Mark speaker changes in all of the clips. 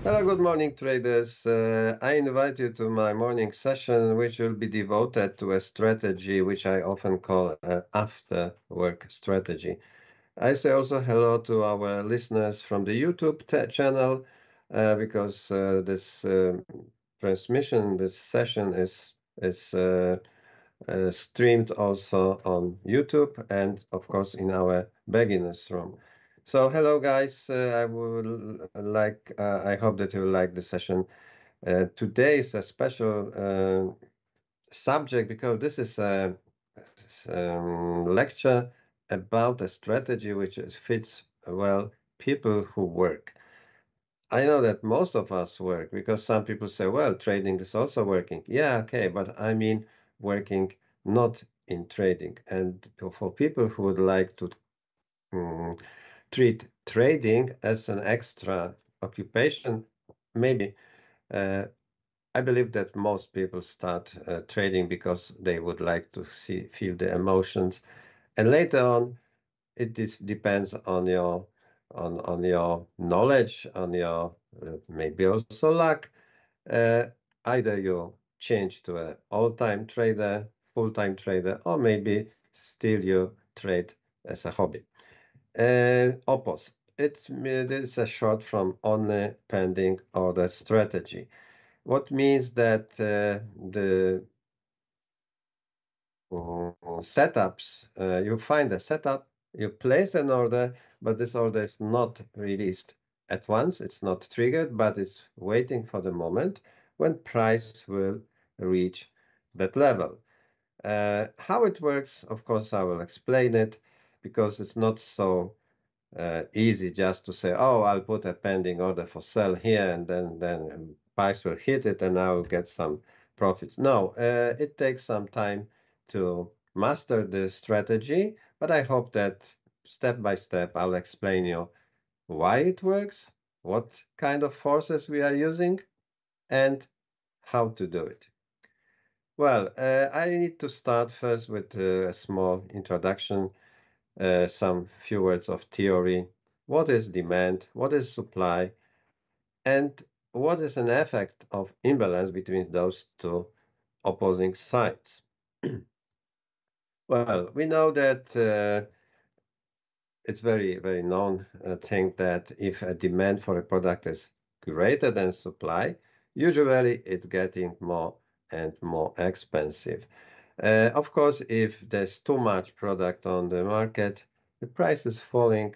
Speaker 1: Hello, good morning, traders. I invite you to my morning session, which will be devoted to a strategy which I often call an after work strategy. I say also hello to our listeners from the YouTube channel because this transmission, this session is streamed also on YouTube and, of course, in our beginners room. So, hello, guys. I hope that you will like the session. Today is a special subject because this is a lecture about a strategy fits well people who work. I know that most of us work because some people say, well, trading is also working. Yeah, okay, but I mean working not in trading. And for people who would like to mm, treat trading as an extra occupation, maybe uh, I believe that most people start trading because they would like to feel the emotions, and later on, depends on your knowledge, on your maybe also luck. Uh, Either you change to a all-time trader, full-time trader, or maybe still you trade as a hobby. Oppos. This is a short from only pending order strategy. What means that the setups, you find a setup, you place an order, but this order is not released at once. It's not triggered, but it's waiting for the moment when price will reach that level. How it works, of course, I will explain it because it's not so easy just to say, oh, I'll put a pending order for sell here and then price will hit it and I'll get some profits. No, it takes some time to master the strategy, but I hope that step by step I'll explain you why it works, what kind of forces we are using, and how to do it. Well, I need to start first with a small introduction, some few words of theory. What is demand? What is supply? And what is an effect of imbalance between those two opposing sides? Well, we know that it's very known thing that if a demand for a product is greater than supply, usually it's getting more and more expensive. Of course, if there's too much product on the market, the price is falling,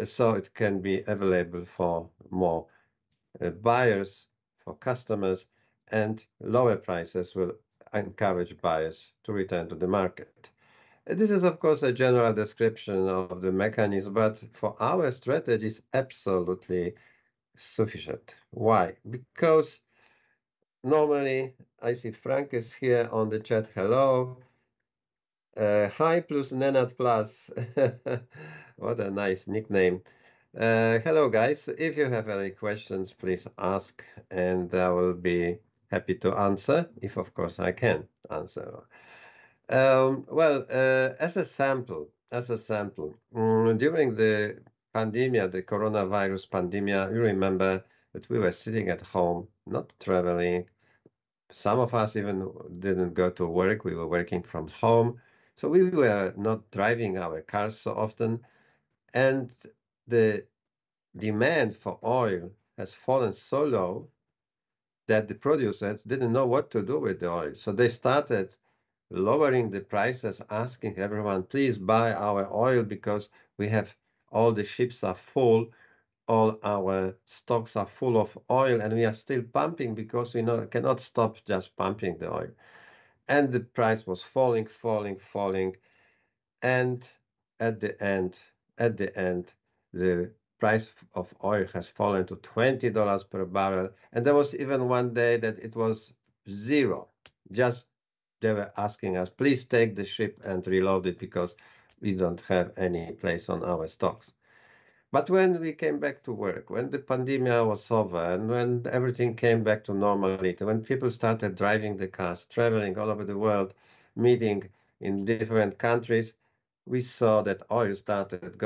Speaker 1: so it can be available for more buyers, for customers, and lower prices will encourage buyers to return to the market. This is, of course, a general description of the mechanism, but for our strategy, it's absolutely sufficient. Why? Because normally, I see Frank is here on the chat. Hello. Hi plus Nenad plus. What a nice nickname. Hello, guys. If you have any questions, please ask, and I will be happy to answer, if of course I can answer. As a sample, during the pandemia, the coronavirus pandemia, you remember that we were sitting at home, not traveling. Some of us even didn't go to work. We were working from home. So we were not driving our cars so often. And the demand for oil has fallen so low that the producers didn't know what to do with the oil. So they started lowering the prices, asking everyone, please buy our oil because we have all the ships are full, all our stocks are full of oil, and we are still pumping because we cannot stop just pumping the oil. And the price was falling, falling, falling. And at the end, at the end, the price of oil has fallen to $20 per barrel. And there was even one day that it was zero. Just they were asking us, please take the ship and reload it because we don't have any place on our stocks. But when we came back to work, when the pandemic was over, and when everything came back to normality, when people started driving the cars, traveling all over the world, meeting in different countries, we saw that oil started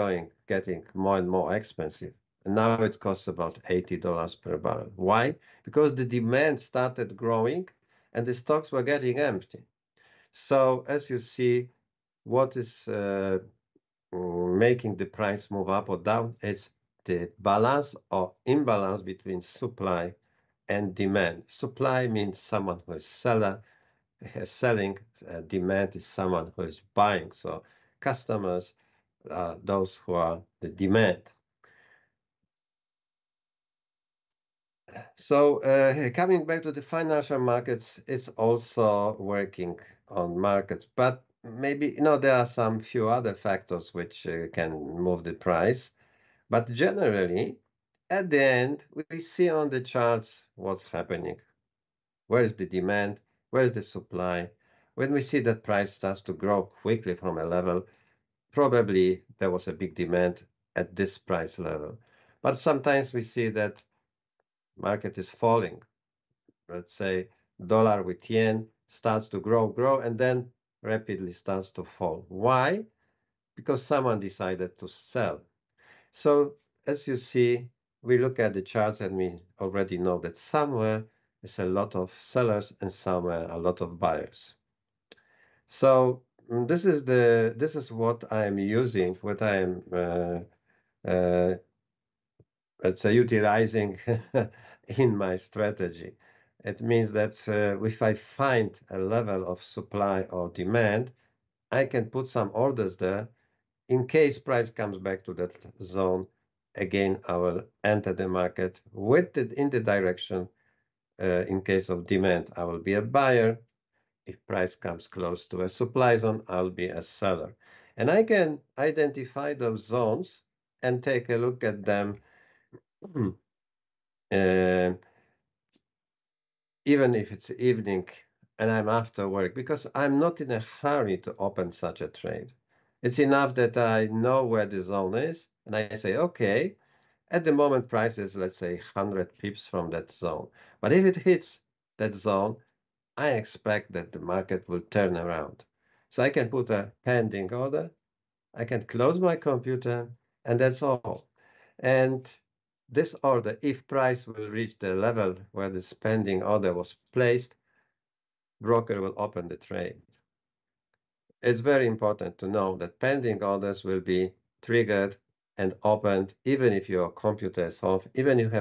Speaker 1: getting more and more expensive. and now it costs about $80 per barrel. Why? Because the demand started growing and the stocks were getting empty. So as you see, what is making the price move up or down is the balance or imbalance between supply and demand. Supply means someone who is selling, demand is someone who is buying. So customers are those who are the demand. So coming back to the financial markets, it's also working on markets, but maybe there are some few other factors which can move the price. But generally, at the end, we see on the charts what's happening. Where is the demand? Where is the supply? When we see that price starts to grow quickly from a level, probably there was a big demand at this price level. But sometimes we see that market is falling. Let's say dollar with yen starts to grow, and then rapidly starts to fall. Why? Because someone decided to sell. So as you see, we look at the charts and we already know that somewhere is a lot of sellers and somewhere a lot of buyers. So this is what I am using, what I am uh, let's say utilizing in my strategy. It means that if I find a level of supply or demand, I can put some orders there. In case price comes back to that zone, again, I will enter the market with it in the direction. In case of demand, I will be a buyer. If price comes close to a supply zone, I'll be a seller. And I can identify those zones and take a look at them uh, even if it's evening and I'm after work, because I'm not in a hurry to open such a trade. It's enough that I know where the zone is and I say, okay, at the moment price is, let's say, 100 pips from that zone. But if it hits that zone, I expect that the market will turn around. So I can put a pending order, I can close my computer, and that's all. And this order, if price will reach the level where the pending order was placed, broker will open the trade. It's very important to know that pending orders will be triggered and opened even if your computer is off, even if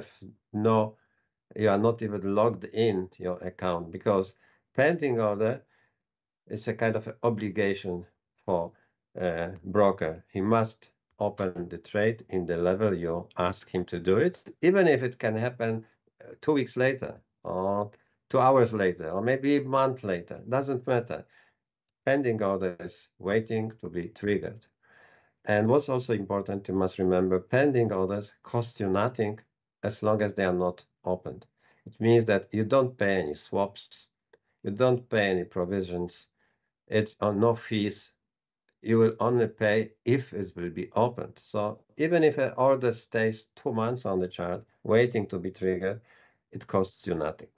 Speaker 1: you are not even logged in your account, because pending order is a kind of obligation for a broker. He must open the trade in the level you ask him to do it, even if it can happen 2 weeks later or 2 hours later or maybe a month later. Doesn't matter. Pending order is waiting to be triggered. And what's also important, you must remember, pending orders cost you nothing as long as they are not opened. It means that you don't pay any swaps, you don't pay any provisions, it's on no fees. You will only pay if it will be opened. So even if an order stays 2 months on the chart waiting to be triggered, it costs you nothing.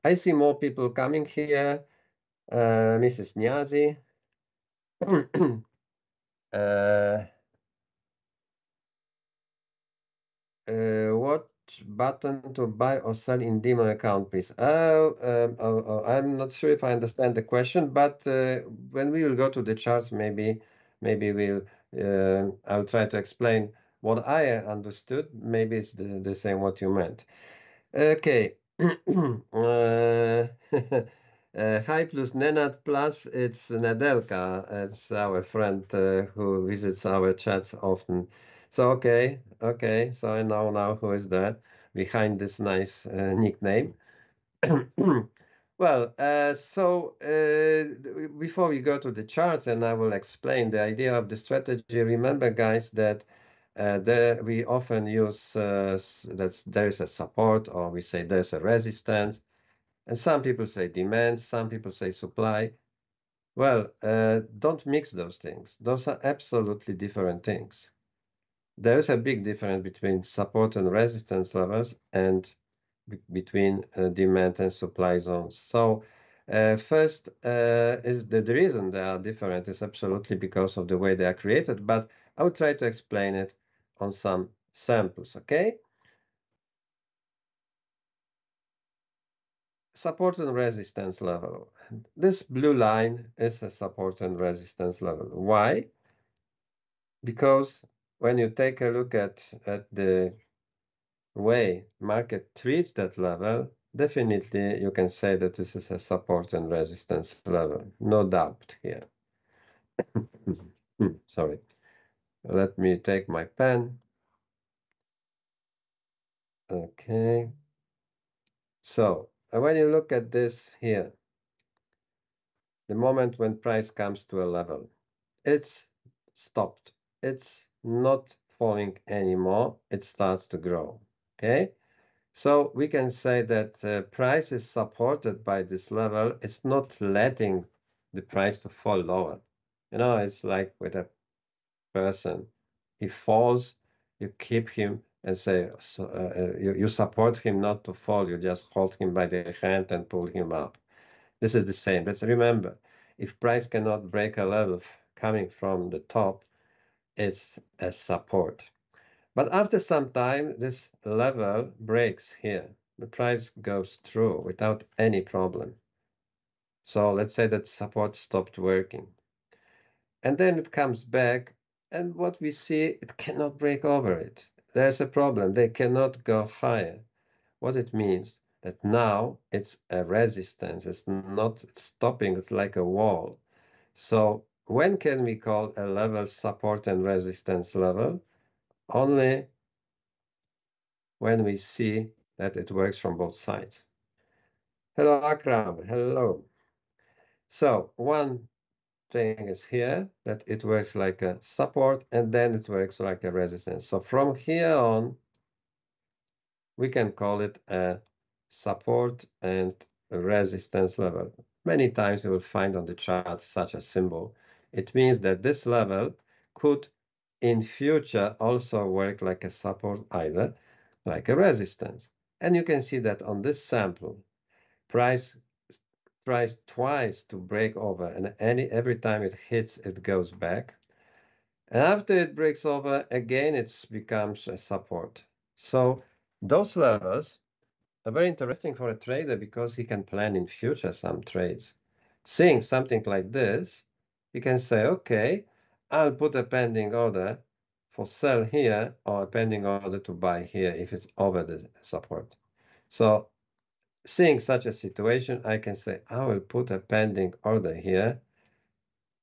Speaker 1: I see more people coming here. Mrs. Nyazi. uh, what button to buy or sell in demo account, please? I'm not sure if I understand the question, but when we will go to the charts, maybe I'll try to explain what I understood. Maybe it's the same what you meant. Okay. Hi plus Nenad plus it's Nadelka. It's our friend who visits our chats often. So okay. So I know now who is there behind this nice nickname. Well, before we go to the charts, and I will explain the idea of the strategy. Remember, guys, that we often use that there is a support, or we say there's a resistance, and some people say demand, some people say supply. Well, don't mix those things. Those are absolutely different things. There is a big difference between support and resistance levels and between demand and supply zones. So first, is the reason they are different is absolutely because of the way they are created, but I will try to explain it on some samples, okay? Support and resistance level. This blue line is a support and resistance level. Why? Because when you take a look at the way market treats that level, definitely you can say that this is a support and resistance level. No doubt here. Sorry. Let me take my pen. Okay. So when you look at this here, the moment when price comes to a level, it's stopped. It's not falling anymore. It starts to grow. Okay. So we can say that price is supported by this level. It's not letting the price to fall lower. You know, it's like with a person. He falls, you keep him and say, so, you support him not to fall. You just hold him by the hand and pull him up. This is the same. Let's remember, if price cannot break a level coming from the top, it's a support. But after some time, this level breaks here. The price goes through without any problem. So let's say that support stopped working. And then it comes back, and what we see, it cannot break over it. There's a problem. They cannot go higher. What it means that now it's a resistance. It's not stopping. It's like a wall. So when can we call a level support and resistance level? Only when we see that it works from both sides. Hello, Akram. Hello. So one thing is here that it works like a support and then it works like a resistance. So from here on, we can call it a support and a resistance level. Many times you will find on the chart such a symbol. It means that this level could in future also work like a support, either like a resistance. And you can see that on this sample, price tries twice to break over, and every time it hits, it goes back. And after it breaks over, again, it becomes a support. So those levels are very interesting for a trader because he can plan in future some trades. Seeing something like this, he can say, okay, I'll put a pending order for sell here or a pending order to buy here if it's over the support. So seeing such a situation, I can say, I will put a pending order here.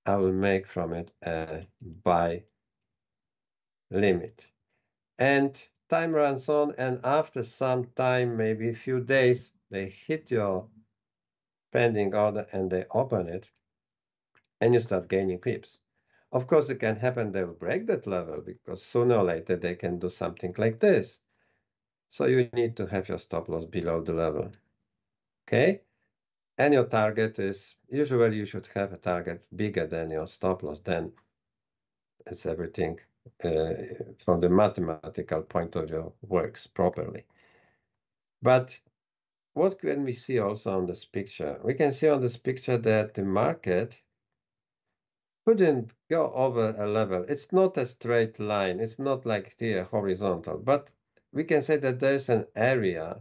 Speaker 1: I will make from it a buy limit. And time runs on, and after some time, maybe a few days, they hit your pending order and they open it, and you start gaining pips. Of course, it can happen they will break that level because sooner or later they can do something like this. So you need to have your stop loss below the level. Okay? And your target is, usually you should have a target bigger than your stop loss. Then it's everything from the mathematical point of view works properly. But what can we see also on this picture? We can see on this picture that the market couldn't go over a level. It's not a straight line. It's not like the horizontal, but we can say that there's an area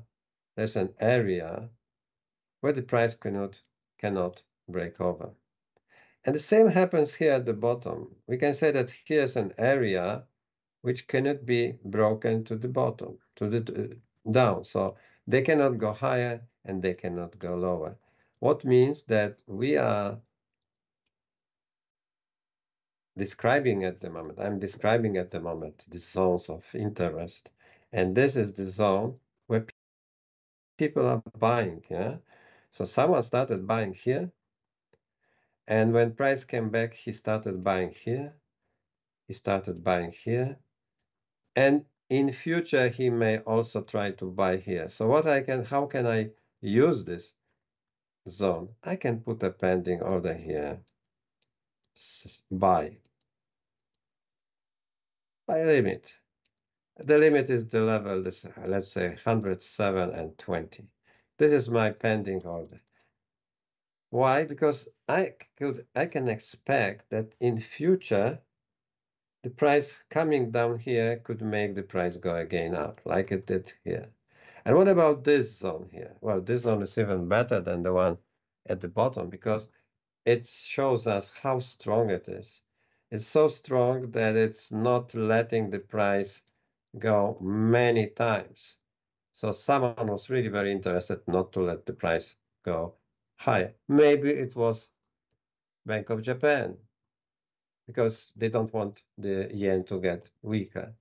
Speaker 1: where the price cannot break over. And the same happens here at the bottom. We can say that here's an area which cannot be broken to the bottom, to the down. So they cannot go higher and they cannot go lower. What means that we are describing at the moment, I'm describing at the moment the zones of interest. And this is the zone where people are buying, yeah? So someone started buying here, and when price came back, he started buying here, he started buying here, and in future he may also try to buy here. So how can I use this zone? I can put a pending order here, buy limit. The limit is the level, this, let's say 107 and 20. This is my pending order. Why? Because I can expect that in future the price coming down here could make the price go again up, like it did here. And what about this zone here? Well, this zone is even better than the one at the bottom because it shows us how strong it is. It's so strong that it's not letting the price go many times. So someone was really very interested not to let the price go higher. Maybe it was Bank of Japan because they don't want the yen to get weaker.